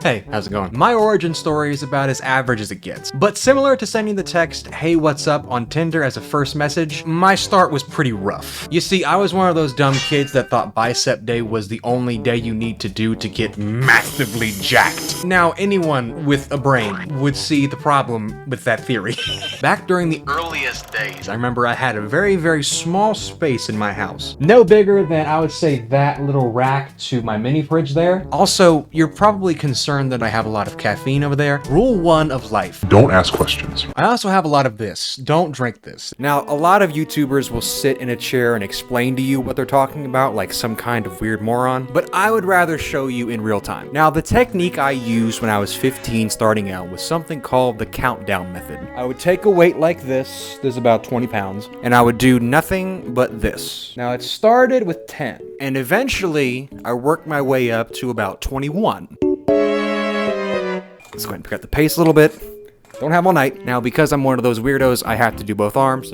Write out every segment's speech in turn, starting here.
Hey, how's it going? My origin story is about as average as it gets. But similar to sending the text, "Hey, what's up?" on Tinder as a first message, my start was pretty rough. You see, I was one of those dumb kids that thought Bicep Day was the only day you need to do to get massively jacked. Now, anyone with a brain would see the problem with that theory. Back during the earliest days, I remember I had a very, very small space in my house. No bigger than, I would say, that little rack to my mini fridge there. Also, you're probably concerned that I have a lot of caffeine over there. Rule 1 of life: don't ask questions. I also have a lot of this. Don't drink this. Now, a lot of YouTubers will sit in a chair and explain to you what they're talking about like some kind of weird moron, but I would rather show you in real time. Now, the technique I used when I was 15 starting out was something called the countdown method. I would take a weight like this is about 20 pounds, and I would do nothing but this. Now, it started with 10, and eventually I worked my way up to about 21. Let's go ahead and pick up the pace a little bit. Don't have all night. Now, because I'm one of those weirdos, I have to do both arms.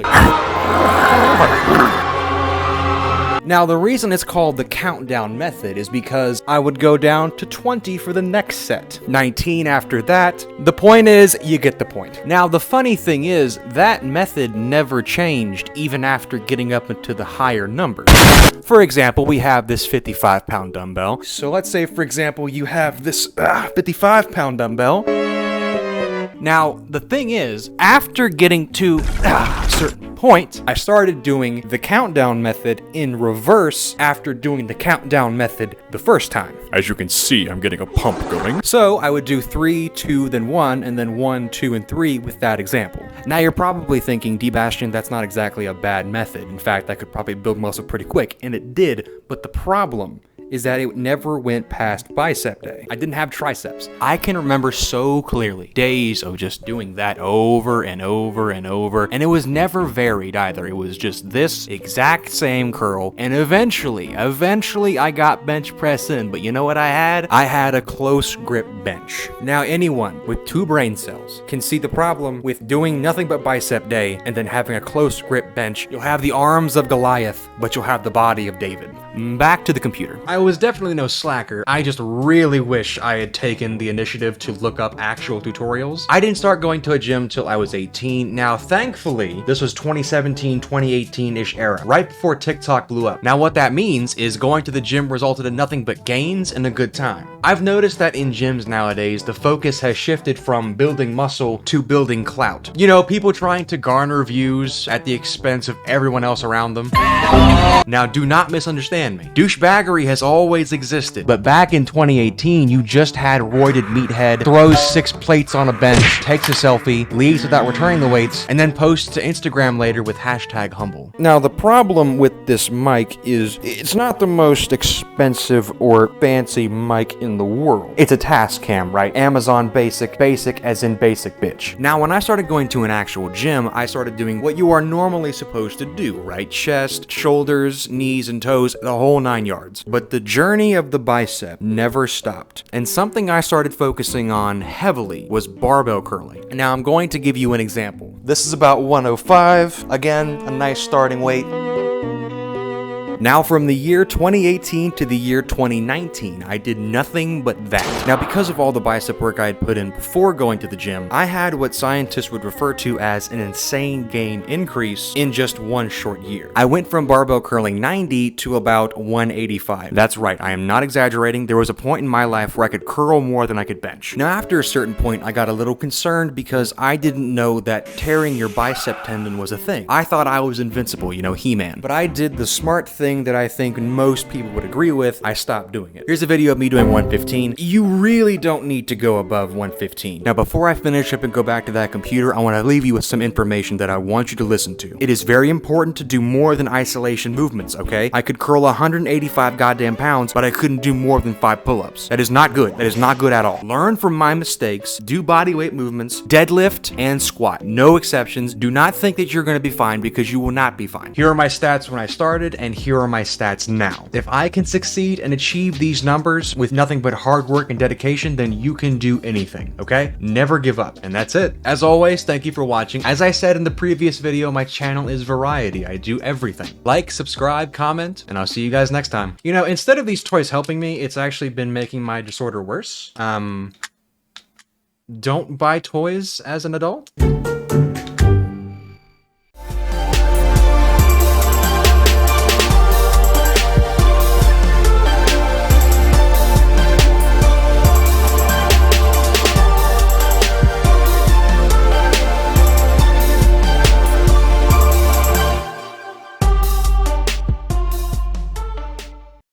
Now, the reason it's called the countdown method is because I would go down to 20 for the next set. 19 after that. The point is, you get the point. Now, the funny thing is, that method never changed even after getting up into the higher numbers. For example, we have this 55-pound dumbbell. So let's say, for example, you have this 55-pound dumbbell. Now, the thing is, after getting to a certain point, I started doing the countdown method in reverse after doing the countdown method the first time. As you can see, I'm getting a pump going. So I would do 3, 2, then 1, and then 1, 2, and 3 with that example. Now you're probably thinking, D-Bastion, that's not exactly a bad method. In fact, I could probably build muscle pretty quick, and it did, but the problem is that it never went past Bicep Day. I didn't have triceps. I can remember so clearly days of just doing that over and over and over, and it was never varied either. It was just this exact same curl, and eventually I got bench press in, but you know what I had? I had a close grip bench. Now anyone with 2 brain cells can see the problem with doing nothing but Bicep Day and then having a close grip bench. You'll have the arms of Goliath, but you'll have the body of David. Back to the computer. I was definitely no slacker. I just really wish I had taken the initiative to look up actual tutorials. I didn't start going to a gym till I was 18. Now, thankfully, this was 2017, 2018-ish era, right before TikTok blew up. Now, what that means is going to the gym resulted in nothing but gains and a good time. I've noticed that in gyms nowadays, the focus has shifted from building muscle to building clout. You know, people trying to garner views at the expense of everyone else around them. Now, do not misunderstand me. Douchebaggery has always existed, but back in 2018, you just had roided meathead throws 6 plates on a bench, takes a selfie, leaves without returning the weights, and then posts to Instagram later with #humble. Now, the problem with this mic is it's not the most expensive or fancy mic in the world. It's a Tascam, right? Amazon basic as in basic bitch. Now, when I started going to an actual gym, I started doing what you are normally supposed to do, right? Chest, shoulders, knees, and toes, the whole 9 yards. But the journey of the bicep never stopped, and something I started focusing on heavily was barbell curling. And now I'm going to give you an example. This is about 105, again, a nice starting weight. Now, from the year 2018 to the year 2019, I did nothing but that. Now, because of all the bicep work I had put in before going to the gym, I had what scientists would refer to as an insane gain increase in just one short year. I went from barbell curling 90 to about 185. That's right, I am not exaggerating. There was a point in my life where I could curl more than I could bench. Now, after a certain point, I got a little concerned because I didn't know that tearing your bicep tendon was a thing. I thought I was invincible, you know, He-Man. But I did the smart thing that I think most people would agree with. I stopped doing it. Here's a video of me doing 115. You really don't need to go above 115. Now, before I finish up and go back to that computer, I want to leave you with some information that I want you to listen to. It is very important to do more than isolation movements, okay? I could curl 185 goddamn pounds, but I couldn't do more than 5 pull-ups. That is not good. That is not good at all. Learn from my mistakes, do bodyweight movements, deadlift, and squat. No exceptions. Do not think that you're going to be fine, because you will not be fine. Here are my stats when I started, and here are are my stats now? If I can succeed and achieve these numbers with nothing but hard work and dedication, then you can do anything, okay? Never give up. And that's it. As always, thank you for watching. As I said in the previous video, my channel is variety. I do everything. Like, subscribe, comment, and I'll see you guys next time. You know, instead of these toys helping me, it's actually been making my disorder worse. Don't buy toys as an adult.